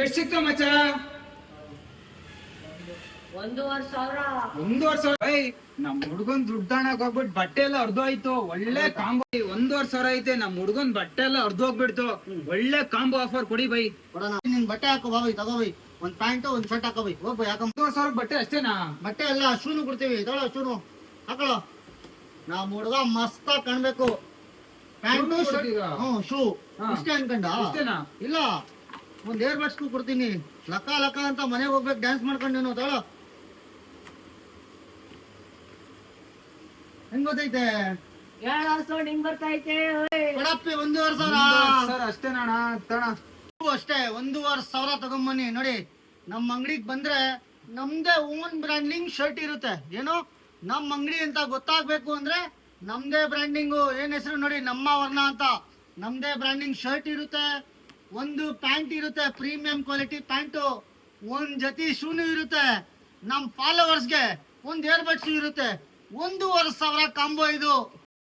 ಎಷ್ಟ್ ಸಿಕ್ತ ಮಚ್ಚ? 1,500,000. ನಮ್ ಹುಡ್ಗನ್ ದುಡ್ಡು ತಗೊಳಕ್ ಹೋಗ್ಬಿಟ್ಟು ಬಟ್ಟೆ ಎಲ್ಲ ಅರ್ಧೋಯ್ತು. ಒಳ್ಳೆ ಕಾಂಬೋ. 1,500,000 ಐತೆ. ನಮ್ ಹುಡ್ಗನ್ ಬಟ್ಟೆ ಎಲ್ಲ ಅರ್ಧೋಗ್ಬಿಡ್ತು. ಒಳ್ಳೆ ಕಾಂಬೋ ಆಫರ್ ಕೊಡಿ ಬೈ. ನಿನ್ ಬಟ್ಟೆ ಹಾಕೋ ಬಾ ಬೈ, ತಗೋ ಬೈ. ಒಂದ್ ಪ್ಯಾಂಟ್ ಒಂದ್ ಶರ್ಟ್ ಹಾಕೋ ಬೈ. ಹೋಗ್ ಬೈ ಹಾಕ. 1,500,000 ಬಟ್ಟೆ ಅಷ್ಟೇನಾ? ಬಟ್ಟೆ ಎಲ್ಲ ಶೂನು ಕೊಡ್ತೀವಿ, ತಗೊಳ್ಳೋ ಶೂನು ಹಾಕೊಳ್ಳೋ. ನಮ್ ಹುಡ್ಗ ಮಸ್ತ್ ಕಾಣ್ಬೇಕು. ಪ್ಯಾಂಟು ಶೂ ಇಷ್ಟೇ ಅನ್ಕಂಡ? ಇಲ್ಲ, ಒಂದ್ ಏರ್ ಬಡ್ಸ್ ಕೊಡ್ತೀನಿ. ಲಕ್ಕ ಲಕ್ಕ ಅಂತ ಮನೆಗೆ ಹೋಗ್ಬೇಕು ಡ್ಯಾನ್ಸ್ ಮಾಡ್ಕೊಂಡು ನೀನು. ತಗೊಳ್ಳೋ. ಹೆಂಗ್ ಗೊತ್ತೈತೆ? ಕೊಡಪ್ಪಿ 1,500,000 ಅಷ್ಟೇನಾ ತಣ? ಅಷ್ಟೇ 1,500,000 ತಗೊಂಬನ್ನಿ. ನೋಡಿ, ನಮ್ಮ ಅಂಗಡಿಗೆ ಬಂದ್ರೆ ನಮ್ದೇ ಓನ್ ಬ್ರ್ಯಾಂಡಿಂಗ್ ಶರ್ಟ್ ಇರುತ್ತೆ. ಏನು ನಮ್ಮ ಅಂಗಡಿ ಅಂತ ಗೊತ್ತಾಗ್ಬೇಕು ಅಂದ್ರೆ ನಮ್ದೇ ಬ್ರ್ಯಾಂಡಿಂಗು. ಏನ್ ಹೆಸರು ನೋಡಿ, ನಮ್ಮ ವರ್ಣ ಅಂತ. ನಮ್ದೇ ಬ್ರ್ಯಾಂಡಿಂಗ್ ಶರ್ಟ್ ಇರುತ್ತೆ, ಒಂದು ಪ್ಯಾಂಟ್ ಇರುತ್ತೆ, ಪ್ರೀಮಿಯಂ ಕ್ವಾಲಿಟಿ ಪ್ಯಾಂಟು, ಒಂದ್ ಜೊತೆ ಶೂನು ಇರುತ್ತೆ. ನಮ್ ಫಾಲೋವರ್ಸ್ಗೆ ಒಂದ್ ಏರ್ ಬಡ್ಸ್ ಇರುತ್ತೆ. 1,500,000 ಕಾಂಬೋ ಇದು.